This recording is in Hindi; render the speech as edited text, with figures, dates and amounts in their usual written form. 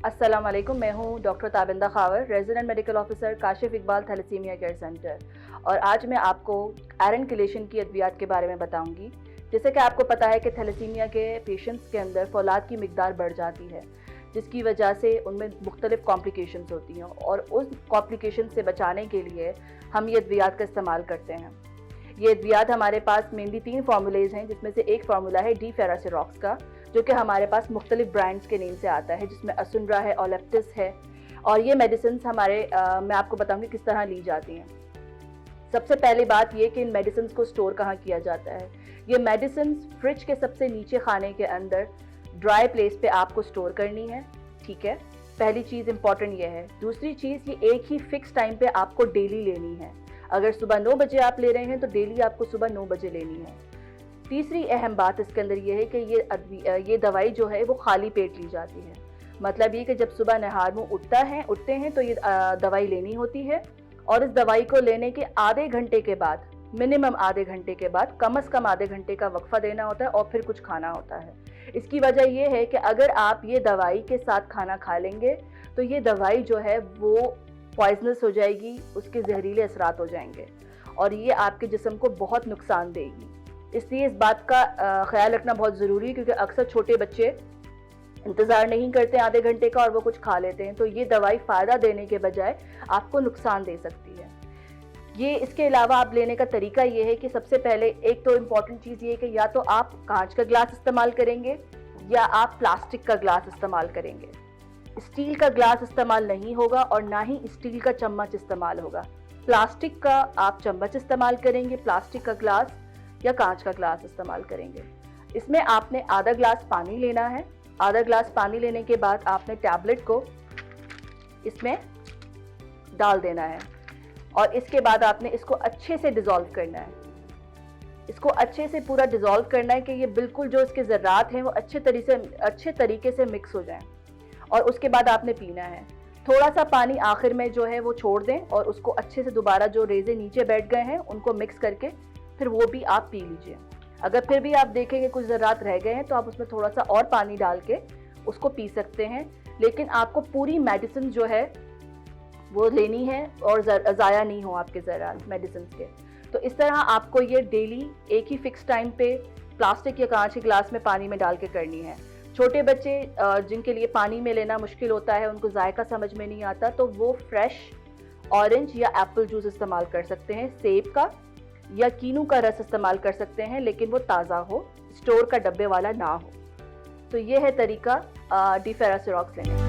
अस्सलाम वालेकुम, मैं हूँ doctor Tabinda Khawar, resident medical officer Kashif Iqbal thalassaemia care centre. और आज मैं आपको आयरन किलेशन की अद्वियात के बारे में बताऊंगी। जैसे कि आपको पता है कि थैलेसीमिया के पेशेंट्स के अंदर फौलाद की मिकदार बढ़ जाती है, जिसकी वजह से उनमें मुख्तलिफ कॉम्प्लिकेशंस होती हैं और उस कॉम्प्लिकेशन से बचाने के लिए हम ये अद्वियात का इस्तेमाल करते हैं। ये अद्वियात हमारे पास मेनली 3 फार्मूलेज हैं, जिसमें से एक फार्मूला है डी-फेरासिरॉक्स का, जो कि हमारे पास मुख्तलिफ ब्रांड्स के नेम से आता है, जिसमें असुनरा है, ओलेप्टिस है। और ये मेडिसिन मैं आपको बताऊंगी किस तरह ली जाती हैं। सबसे पहली बात ये कि इन मेडिसिन को स्टोर कहाँ किया जाता है। ये मेडिसिन फ्रिज के सबसे नीचे खाने के अंदर ड्राई प्लेस पे आपको स्टोर करनी है, ठीक है। पहली चीज़ इंपॉर्टेंट ये है। दूसरी चीज़, ये एक ही फिक्स टाइम पे आपको डेली लेनी है। अगर सुबह 9 बजे आप ले रहे हैं तो डेली आपको सुबह 9 बजे लेनी है। तीसरी अहम बात इसके अंदर ये है कि ये दवाई जो है वो खाली पेट ली जाती है। मतलब ये कि जब सुबह नहार मुँह उठते हैं तो ये दवाई लेनी होती है, और इस दवाई को लेने के आधे घंटे के बाद, मिनिमम आधे घंटे के बाद, कम से कम आधे घंटे का वक्फा देना होता है और फिर कुछ खाना होता है। इसकी वजह ये है कि अगर आप ये दवाई के साथ खाना खा लेंगे तो ये दवाई जो है वो पॉइजनस हो जाएगी, उसके जहरीले असरात हो जाएंगे और ये आपके जिस्म को बहुत नुकसान देगी। इसलिए इस बात का ख्याल रखना बहुत ज़रूरी है, क्योंकि अक्सर छोटे बच्चे इंतज़ार नहीं करते आधे घंटे का और वो कुछ खा लेते हैं, तो ये दवाई फ़ायदा देने के बजाय आपको नुकसान दे सकती है। ये इसके अलावा आप लेने का तरीका ये है कि सबसे पहले एक तो इम्पॉर्टेंट चीज़ ये है कि या तो आप कांच का ग्लास इस्तेमाल करेंगे या आप प्लास्टिक का ग्लास इस्तेमाल करेंगे। स्टील का ग्लास इस्तेमाल नहीं होगा और ना ही स्टील का चम्मच इस्तेमाल होगा। प्लास्टिक का आप चम्मच इस्तेमाल करेंगे, प्लास्टिक का ग्लास या कांच का ग्लास इस्तेमाल करेंगे। इसमें आपने आधा ग्लास पानी लेना है। आधा ग्लास पानी लेने के बाद आपने टैबलेट को इसमें डाल देना है और इसके बाद आपने इसको अच्छे से डिज़ोल्व करना है। इसको अच्छे से पूरा डिज़ोल्व करना है कि ये बिल्कुल जो इसके ज़र्रात हैं वो अच्छे तरीके से मिक्स हो जाएं, और उसके बाद आपने पीना है। थोड़ा सा पानी आखिर में जो है वो छोड़ दें और उसको अच्छे से दोबारा जो रेज़े नीचे बैठ गए हैं उनको मिक्स करके फिर वो भी आप पी लीजिए। अगर फिर भी आप देखें कि कुछ ज़र्रात रह गए हैं तो आप उसमें थोड़ा सा और पानी डाल के उसको पी सकते हैं, लेकिन आपको पूरी मेडिसिन जो है वो लेनी है और ज़ाया नहीं हो आपके ज़र्रात मेडिसिन के। तो इस तरह आपको ये डेली एक ही फिक्स टाइम पे प्लास्टिक या कांच के ग्लास में पानी में डाल के करनी है। छोटे बच्चे जिनके लिए पानी में लेना मुश्किल होता है, उनको जायका समझ में नहीं आता, तो वो फ्रेश ऑरेंज या एप्पल जूस इस्तेमाल कर सकते हैं, सेब का या कीनू का रस इस्तेमाल कर सकते हैं, लेकिन वो ताज़ा हो, स्टोर का डब्बे वाला ना हो। तो ये है तरीका डी-फेरासिरॉक्स लेने का।